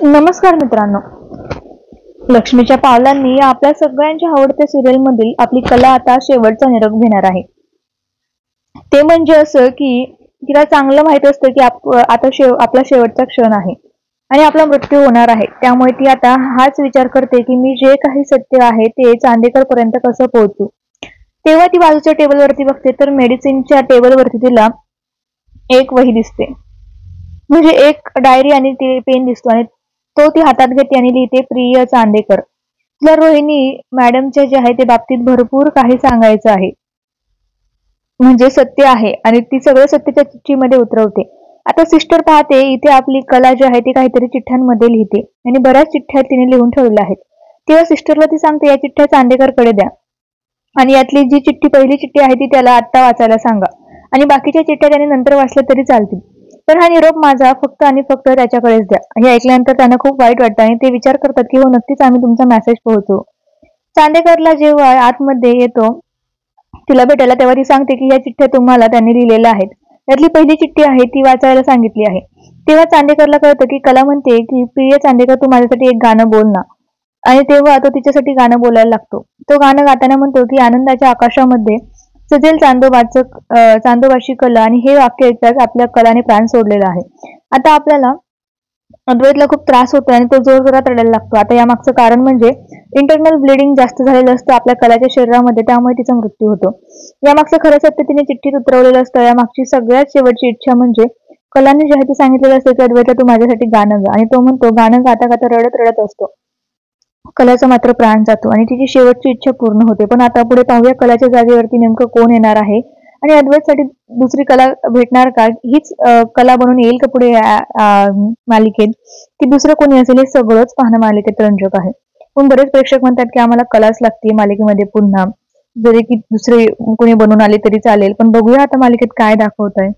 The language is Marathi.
नमस्कार मित्रांनो, लक्ष्मीच्या पावलांनी आपल्या सगळ्यांच्या आवडत्या सिरियल मधील आपली कला आता शेवटचा निरोप घेणार आहे। ते म्हणजे असं की तिला चांगलं माहित असतं की आता आपला शेवटचा क्षण आहे आणि आपला मृत्यू होणार आहे। त्यामुळे ती आता हाच विचार करते की मी जे काही सत्य आहे ते चांदेकर पर्यंत कसं पोहोचू। तेव्हा ती बाजूच्या टेबलवरती बघते तर मेडिसिनच्या टेबलवरती तिला एक वही दिसते, म्हणजे एक डायरी आणि ते पेन दिसतो आणि तो ती हातात घेते आणि लिहिते, प्रिय चांदेकर, तुला रोहिणी मॅडमच्या जे आहे ते बाबतीत भरपूर काही सांगायचं आहे, म्हणजे सत्य आहे आणि ती सगळं सत्याच्या चिठ्ठीमध्ये उतरवते। आता सिस्टर पाहते इथे आपली कला जी आहे ती काहीतरी चिठ्ठ्यांमध्ये लिहिते आणि बऱ्याच चिठ्ठ्या तिने लिहून ठेवल्या आहेत। तेव्हा सिस्टरला ती सांगते या चिठ्ठ्या चांदेकरकडे द्या आणि यातली जी पहिली चिठ्ठी आहे ती त्याला आत्ता वाचायला सांगा आणि बाकीच्या चिठ्ठ्या त्याने नंतर वाचल्या तरी चालतील, पण हा निरोप माझा फक्त आणि फक्त त्याच्याकडेच द्या। हे ऐकल्यानंतर त्यांना खूप वाईट वाटतं आणि ते विचार करतात की हो नक्कीच आम्ही तुमचा मेसेज पोहोचवू। चांदेकरला जेव्हा आतमध्ये येतो तिला भेटायला तेव्हा ती सांगते की या चिठ्ठ्या तुम्हाला त्यांनी लिहिलेल्या आहेत, त्यातली पहिली चिठ्ठी आहे ती वाचायला सांगितली आहे। तेव्हा चांदेकरला कळतं की कला म्हणते की प्रिय चांदेकर तू माझ्यासाठी एक गाणं बोल ना, आणि तेव्हा तो तिच्यासाठी गाणं बोलायला लागतो। तो गाणं गाताना म्हणतो की आनंदाच्या आकाशामध्ये सजेल चांदोबाची कला, आणि हे वाक्य ऐकताच आपल्या कलाने प्राण सोडलेला आहे। आता आपल्याला अद्वैतला खूप त्रास होतो आणि तो जोरात रडायला लागतो। आता यामागचं कारण म्हणजे इंटरनल ब्लिडिंग जास्त झालेलं असतं आपल्या कलाच्या शरीरामध्ये, त्यामुळे तिचा मृत्यू होतो। यामागचं खरं सत्य तिने चिठ्ठीत उतरवलेलं असतं। यामागची सगळ्यात शेवटची इच्छा म्हणजे कलाने जे आहे ते सांगितलेलं असतं की अद्वैतला तू माझ्यासाठी गाणं गा, आणि तो म्हणतो गाणं गाता गाता रडत असतो। कलाचा मात्र प्राण जातो आणि तिची शेवटची इच्छा पूर्ण होते। पण आता पुढे पाहूया कलाच्या जागेवरती नेमकं कोण येणार आहे आणि अद्वैतसाठी दुसरी कला भेटणार का, हीच कला बनून येईल का पुढे मालिकेत, की दुसरं कोणी असेल, हे सगळंच पाहणं मालिकेत रंजक आहे। पण बरेच प्रेक्षक म्हणतात की आम्हाला कलाच लागते मालिकेमध्ये पुन्हा, जरी की दुसरे कोणी बनून आले तरी चालेल, पण बघूया आता मालिकेत काय दाखवत आहे।